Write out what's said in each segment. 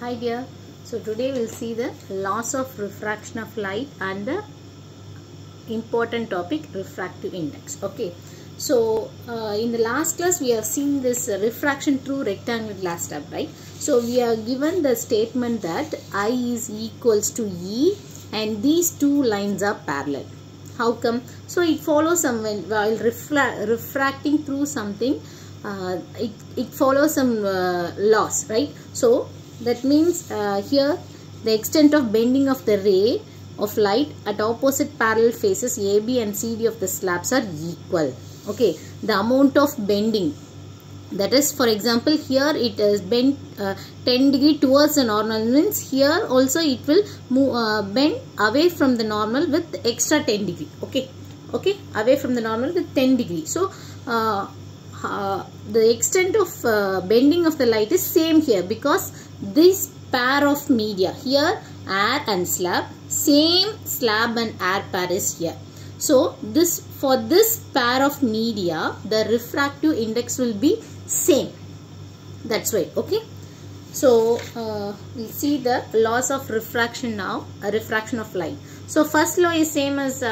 Hi dear, so today we'll see the laws of refraction of light and the important topic refractive index. Okay, so in the last class we have seen this refraction through rectangular glass tube, right? So we are given the statement that I is equals to E and these two lines are parallel. How come? So it follows while refracting through something, it follows some laws, right? So that means here the extent of bending of the ray of light at opposite parallel faces AB and CD of the slabs are equal. Okay, the amount of bending, that is, for example, here it is bent 10 degree towards the normal, means here also it will move, bend away from the normal with extra 10 degree. Okay, away from the normal with 10 degree. So the extent of bending of the light is same here, because this pair of media here, air and slab, same slab and air pair is here. So for this pair of media, the refractive index will be same. That's why. Okay, so we'll see the laws of refraction now. Refraction of light. So first law is same as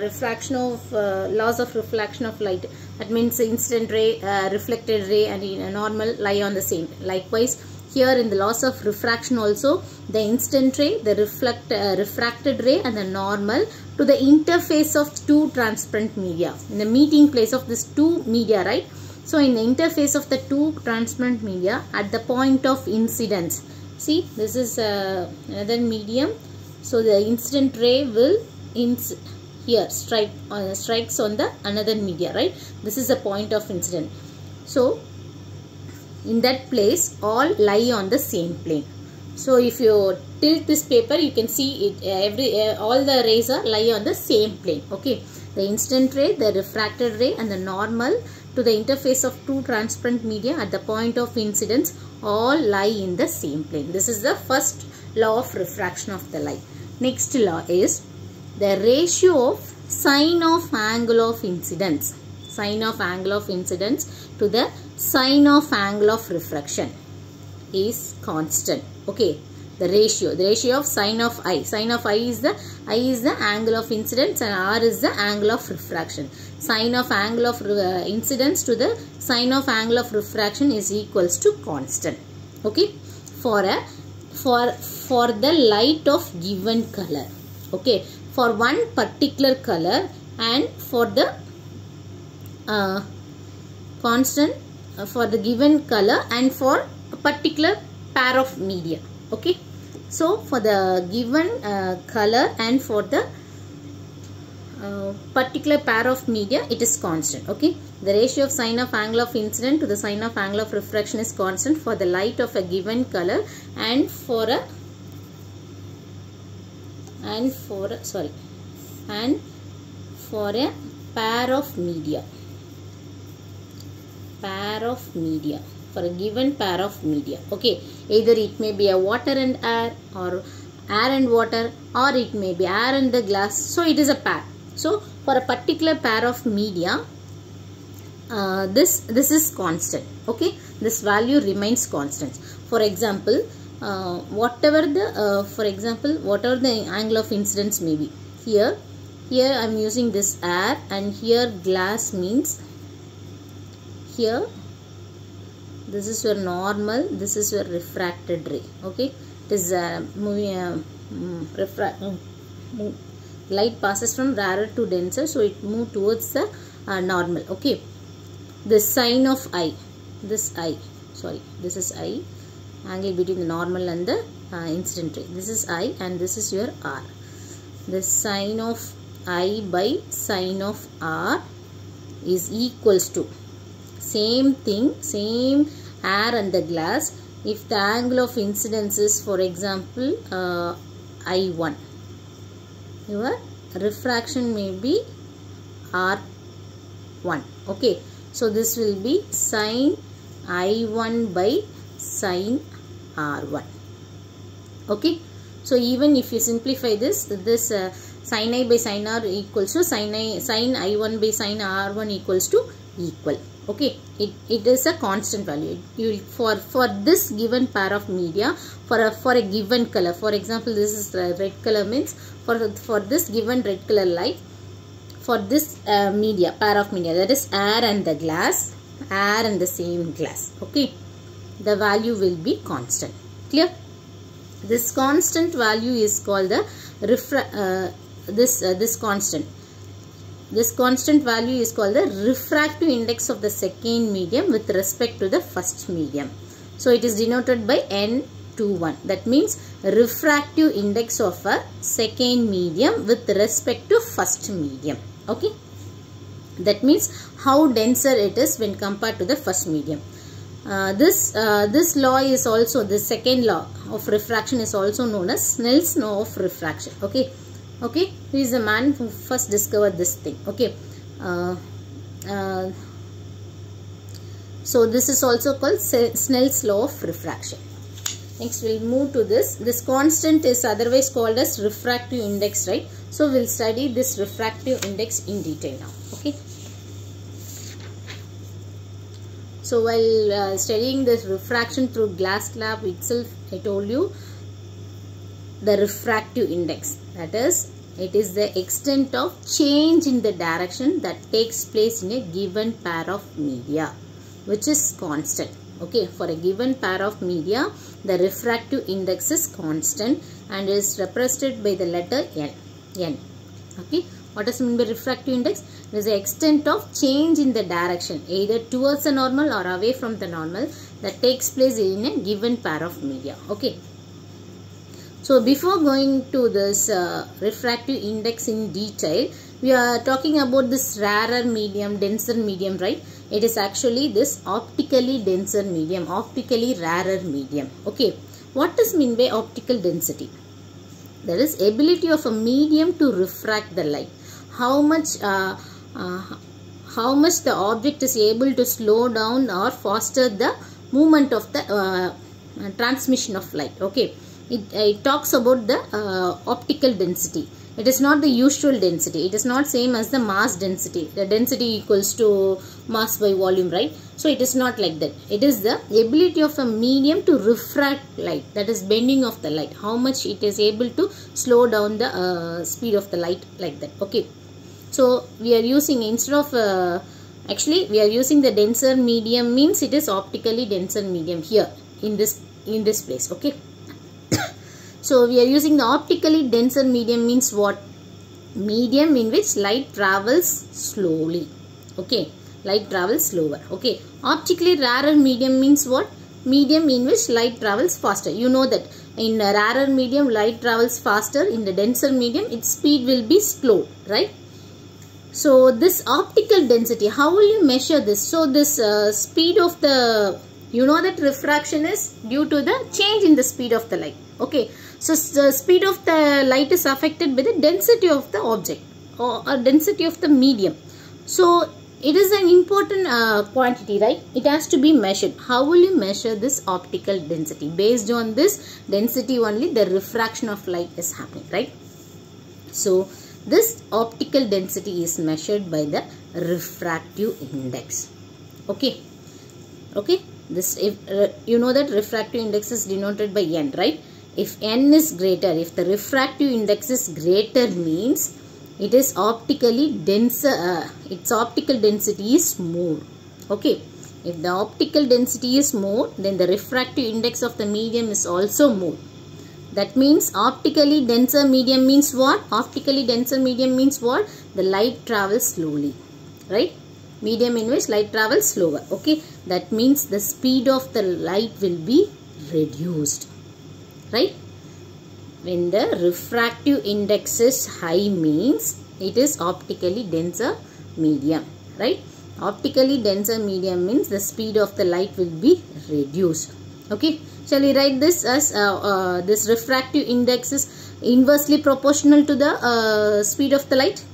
refraction of laws of refraction of light. That means incident ray, reflected ray, and normal lie on the same. Likewise, here in the laws of refraction also, the incident ray, the refracted ray, and the normal to the interface of two transparent media, in the meeting place of this two media, right? So in the interface of the two transparent media at the point of incidence, see, this is another medium. So the incident ray will here strikes on the another media, right? This is a point of incident. So in that place all lie on the same plane. So if you tilt this paper, you can see it, all the rays are lie on the same plane. Okay, the incident ray, the refracted ray, and the normal to the interface of two transparent media at the point of incidence all lie in the same plane. This is the first law of refraction of the light. Next law is the ratio of sine of angle of incidence. Sine of angle of incidence to the sine of angle of refraction is constant. Okay, the ratio of sine of I. Sine of I is the angle of incidence and R is the angle of refraction. Sine of angle of incidence to the sine of angle of refraction is equals to constant. Okay, for the light of given color. Okay, for one particular color and for the constant for the given color and for a particular pair of media. Okay, so for the given color and for the particular pair of media, it is constant. Okay, the ratio of sine of angle of incidence to the sine of angle of refraction is constant for the light of a given color and for a pair of media. For a given pair of media. Okay, either it may be a water and air, or air and water, or it may be air and the glass. So it is a pair. So for a particular pair of media, this is constant. Okay, this value remains constant. For example, whatever the angle of incidence may be, here I am using this air, and here glass means here this is your normal, this is your refracted ray. Okay, it is light passes from rarer to denser, so it moves towards the normal. Okay, the sine of I, this is I, angle between the normal and the incident ray. This is I and this is your R. The sine of I by sine of R is equals to same thing, same air and the glass. If the angle of incidence is, for example, I1, your refraction may be R1. Okay, so this will be sine I1 by sine R1. Okay, so even if you simplify this sine I by sine R equals to sine I1 by sine R1 equals to equal. Okay, it is a constant value. You for this given pair of media, for a given color, for example, this is red color, means for this given red color light, for this media, pair of media, that is air and the glass, air and the same glass. Okay, the value will be constant. Clear? This constant value is called the this constant. This constant value is called the refractive index of the second medium with respect to the first medium. So it is denoted by N21. That means refractive index of a second medium with respect to first medium. Okay. That means how denser it is when compared to the first medium. This law is also, the second law of refraction is also known as Snell's law of refraction. Okay. Okay, who is the man who first discovered this thing? Okay, so this is also called Snell's law of refraction. Next, we'll move to this. This constant is otherwise called as refractive index, right? So we'll study this refractive index in detail now. Okay. So while studying this refraction through glass slab itself, I told you the refractive index, that is, it is the extent of change in the direction that takes place in a given pair of media, which is constant. Okay, for a given pair of media, the refractive index is constant and is represented by the letter N. Okay, what does it mean by refractive index? It is the extent of change in the direction, either towards the normal or away from the normal, that takes place in a given pair of media. Okay. So before going to this refractive index in detail, we are talking about this rarer medium, denser medium, right? It is actually this optically denser medium, optically rarer medium. Okay, what does mean by optical density? That is ability of a medium to refract the light. How much the object is able to slow down or foster the movement of the transmission of light. Okay. It talks about the optical density. It is not the usual density. It is not same as the mass density. The density equals to mass by volume, right? So it is not like that. It is the ability of a medium to refract light. That is bending of the light. How much it is able to slow down the speed of the light, like that. Okay. So we are using, instead of actually we are using the denser medium, means it is optically denser medium here in this place. Okay. So we are using the optically denser medium, means what? Medium in which light travels slowly. Okay, light travels slower. Okay, optically rarer medium means what? Medium in which light travels faster. You know that in a rarer medium light travels faster. In the denser medium its speed will be slow, right? So this optical density, how will you measure this? So this speed of the, you know that refraction is due to the change in the speed of the light. Okay, so the speed of the light is affected by the density of the object or density of the medium. So it is an important quantity, right? It has to be measured. How will you measure this optical density? Based on this density only the refraction of light is happening, right? So this optical density is measured by the refractive index. Okay, okay. This, if you know that refractive index is denoted by N, right? If N is greater, if the refractive index is greater, means it is optically denser, its optical density is more. Okay, if the optical density is more, then the refractive index of the medium is also more. That means optically denser medium means what? Optically denser medium means what? The light travels slowly, right? Medium in which light travels slower. Okay, that means the speed of the light will be reduced, right? When the refractive index is high, means it is optically denser medium, right? Optically denser medium means the speed of the light will be reduced. Okay, shall we write this as this refractive index is inversely proportional to the speed of the light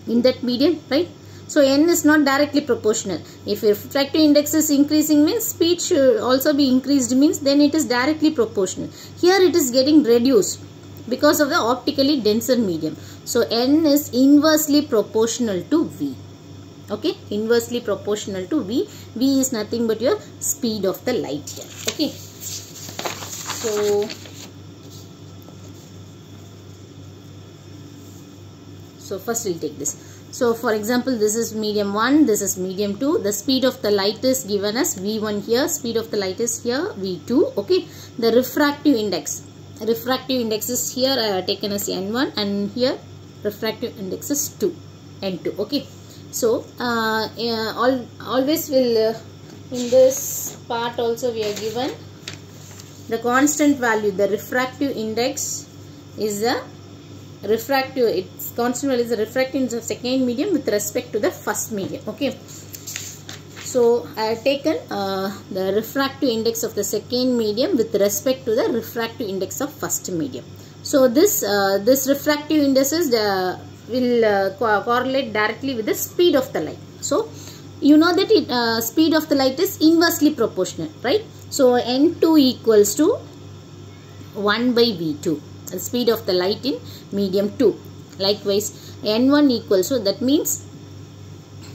in that medium, right? So N is not directly proportional. If refractive index is increasing, means speed should also be increased, means then it is directly proportional. Here it is getting reduced because of the optically denser medium. So N is inversely proportional to V. Okay, inversely proportional to V. V is nothing but your speed of the light here. Okay, so first we'll take this. So for example, this is medium 1, this is medium 2. The speed of the light is given as V1 here, speed of the light is here V2. Okay, the refractive index is here I have taken as N1, and here refractive index is 2, N2. Okay, so always will in this part also we are given the constant value. The refractive index is a refractive, its constant value is the refractive index of second medium with respect to the first medium. Okay, so I have taken the refractive index of the second medium with respect to the refractive index of first medium. So this refractive indices will correlate directly with the speed of the light. So you know that speed of the light is inversely proportional, right? So N2 equals to 1 by V2, the speed of the light in medium 2. Likewise, N1 equals to, that means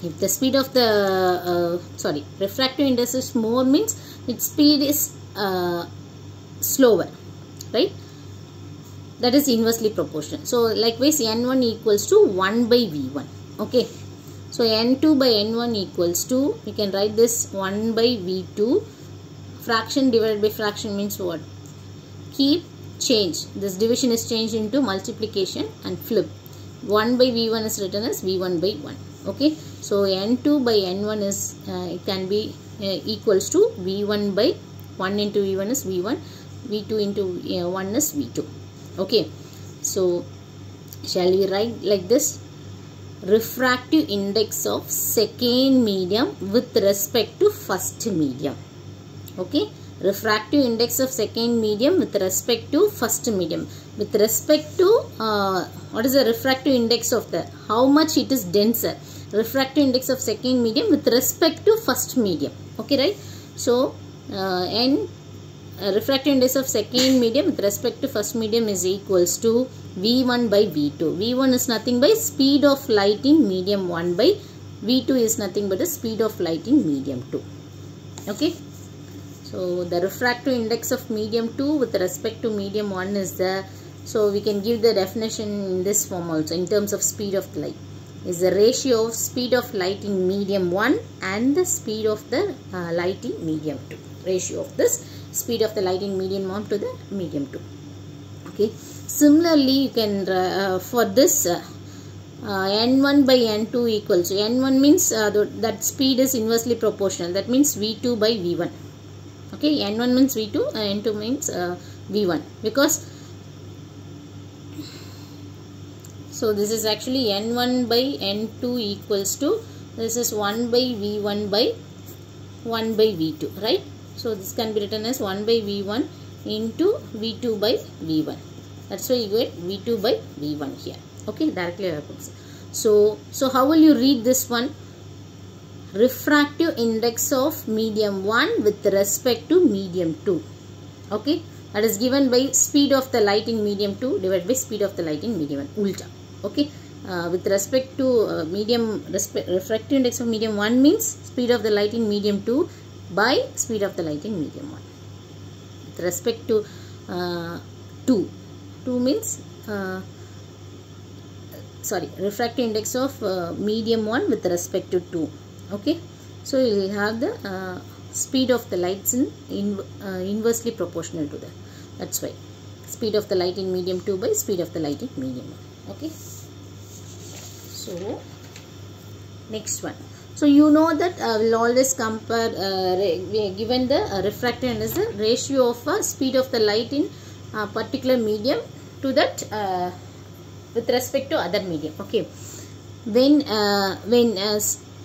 if the speed of the refractive index is more, means its speed is slower, right? That is inversely proportional. So likewise, N1 equals to 1 by V1. Okay, so N2 by N1 equals to, we can write this 1 by V2. Fraction divided by fraction means what? Keep, change. This division is changed into multiplication and flip. 1 by V1 is written as V1 by 1. Okay, so N2 by N1 is it can be equals to V1 by 1 into V1 is V1, V2 into 1 is V2. Okay, so shall we write like this? Refractive index of second medium with respect to first medium. Okay, refractive index of second medium with respect to first medium. With respect to what is the refractive index of the, how much it is denser? Refractive index of second medium with respect to first medium. Okay, right? So refractive index of second medium with respect to first medium is equals to V1 by V2. V1 is nothing by speed of light in medium 1 by V2 is nothing but the speed of light in medium 2. Okay, so the refractive index of medium 2 with respect to medium 1 is the, so we can give the definition in this form also in terms of speed of light, is the ratio of speed of light in medium 1 and the speed of the light in medium 2. Ratio of this speed of the light in medium 1 to the medium 2. Okay, similarly you can for this N1 by N2 equals to, N1 means that speed is inversely proportional, that means V2 by V1. Okay, N1 means V2, N2 means V1, because so this is actually N1 by N2 equals to, this is 1 by V1 by 1 by V2, right? So this can be written as 1 by V1 into V2 by V1. That's why you get V2 by V1 here. Okay, directly happens. So how will you read this one? Refractive index of medium 1 with respect to medium 2. Okay, that is given by speed of the light in medium 2 divided by speed of the light in medium 1. Ulta. Okay, with respect to refractive index of medium 1 means speed of the light in medium 2 by speed of the light in medium 1. With respect to 2 means refractive index of medium 1 with respect to 2. Okay, so you will have the speed of the lights in inversely proportional to that. That's why speed of the light in medium 2 by speed of the light in medium 1. Okay, so next one. So you know that we'll always compare, we are given the refractive index, the ratio of speed of the light in particular medium to that with respect to other medium. Okay, when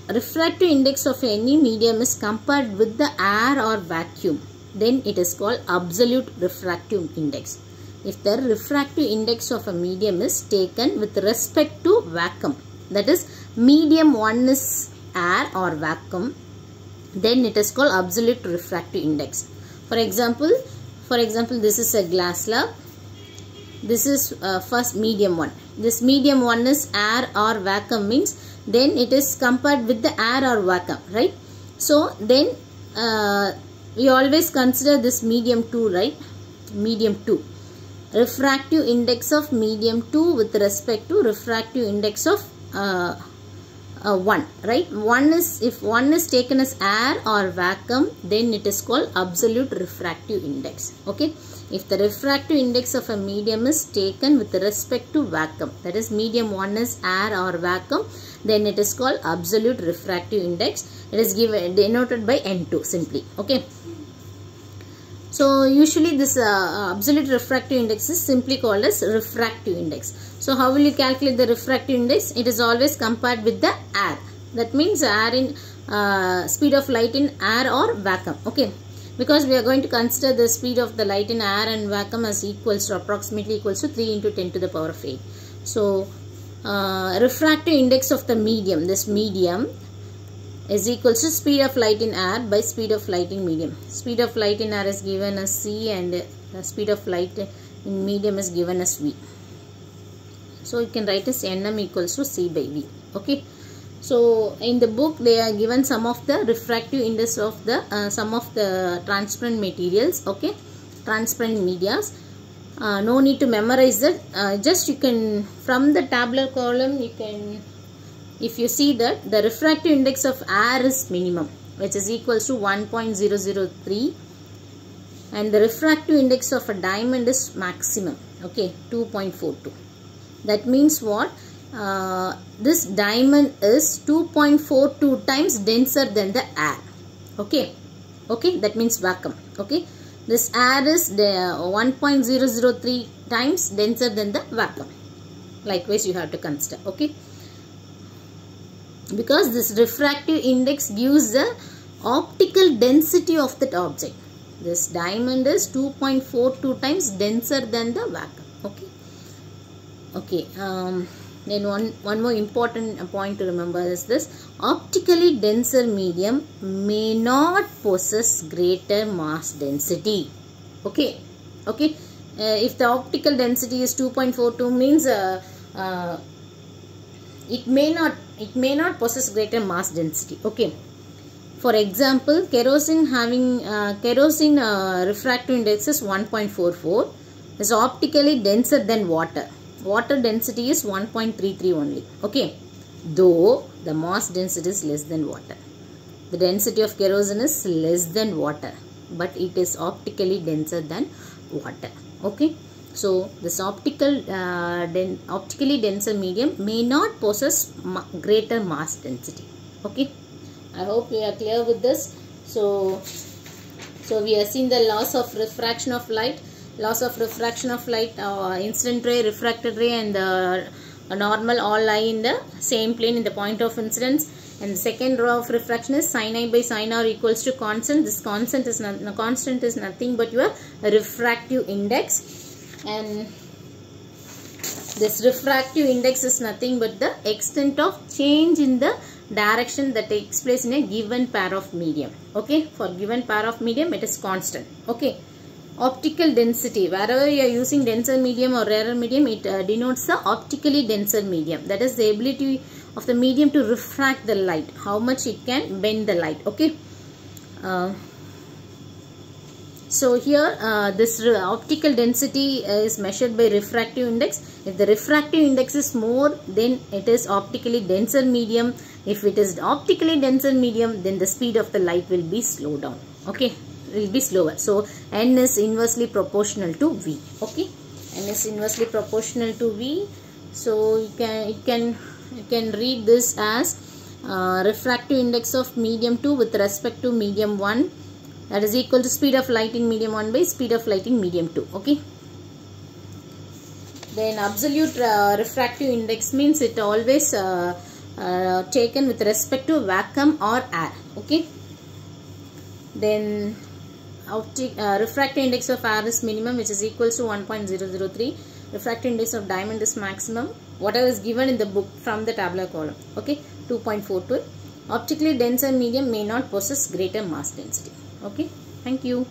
refractive index of any medium is compared with the air or vacuum, then it is called absolute refractive index. If the refractive index of a medium is taken with respect to vacuum, that is medium 1 is air or vacuum, then it is called absolute refractive index. For example, this is a glass slab. This is first medium 1. This medium 1 is air or vacuum, means then it is compared with the air or vacuum, right? So then we always consider this medium 2, right? Medium 2. Refractive index of medium 2 with respect to refractive index of 1, right? If 1 is taken as air or vacuum, then it is called absolute refractive index. Okay, if the refractive index of a medium is taken with respect to vacuum, that is medium 1 is air or vacuum, then it is called absolute refractive index. It is denoted by N2 simply. Okay, so usually this absolute refractive index is simply called as refractive index. So how will you calculate the refractive index? It is always compared with the air. That means air in speed of light in air or vacuum. Okay, because we are going to consider the speed of the light in air and vacuum as equals to approximately equals to 3 into 10 to the power of 8. So refractive index of the medium, this medium, is equals to speed of light in air by speed of light in medium. Speed of light in air is given as c, and the speed of light in medium is given as v. So you can write as nm equals to c by v. Okay, so in the book they are given some of the refractive index of the some of the transparent materials. Okay, transparent medias. No need to memorize that. Just you can, from the tabular column, you can, if you see that the refractive index of air is minimum, which is equals to 1.003, and the refractive index of a diamond is maximum. Okay, 2.42. That means what? This diamond is 2.42 times denser than the air. Okay, okay, that means vacuum. Okay, this air is 1.003 times denser than the vacuum. Likewise you have to consider. Okay, because this refractive index gives the optical density of that object. This diamond is 2.42 times denser than the vacuum. Okay, okay. Then one more important point to remember is this: optically denser medium may not possess greater mass density. Okay, okay. If the optical density is 2.42 means it may not possess greater mass density. Okay, for example, kerosene having refractive index is 1.44, is optically denser than water. Water density is 1.33 only. Okay, though the mass density is less than water. The density of kerosene is less than water, but it is optically denser than water. Okay, so this optically denser medium may not possess greater mass density. Okay, I hope we are clear with this. So we have seen the laws of refraction of light. Laws of refraction of light, incident ray, refracted ray, and the normal all lie in the same plane in the point of incidence. And the second law of refraction is sin I by sin r equals to constant. This constant is nothing but your refractive index, and this refractive index is nothing but the extent of change in the direction that takes place in a given pair of medium. Okay, for given pair of medium it is constant. Okay, optical density, wherever you are using denser medium or rarer medium, it denotes the optically denser medium. That is the ability of the medium to refract the light, how much it can bend the light. Okay, so here this optical density is measured by refractive index. If the refractive index is more, then it is optically denser medium. If it is optically denser medium, then the speed of the light will be slowed down. Okay, will be slower. So n is inversely proportional to v. Okay, n is inversely proportional to v. So you can read this as refractive index of medium 2 with respect to medium 1, that is equal to speed of light in medium 1 by speed of light in medium 2. Okay, then absolute refractive index means it always taken with respect to vacuum or air. Okay, then refractive index of air is minimum, which is equals to 1.003. Refractive index of diamond is maximum, whatever is given in the book from the tabular column. Okay, 2.42. Optically denser medium may not possess greater mass density. Okay, thank you.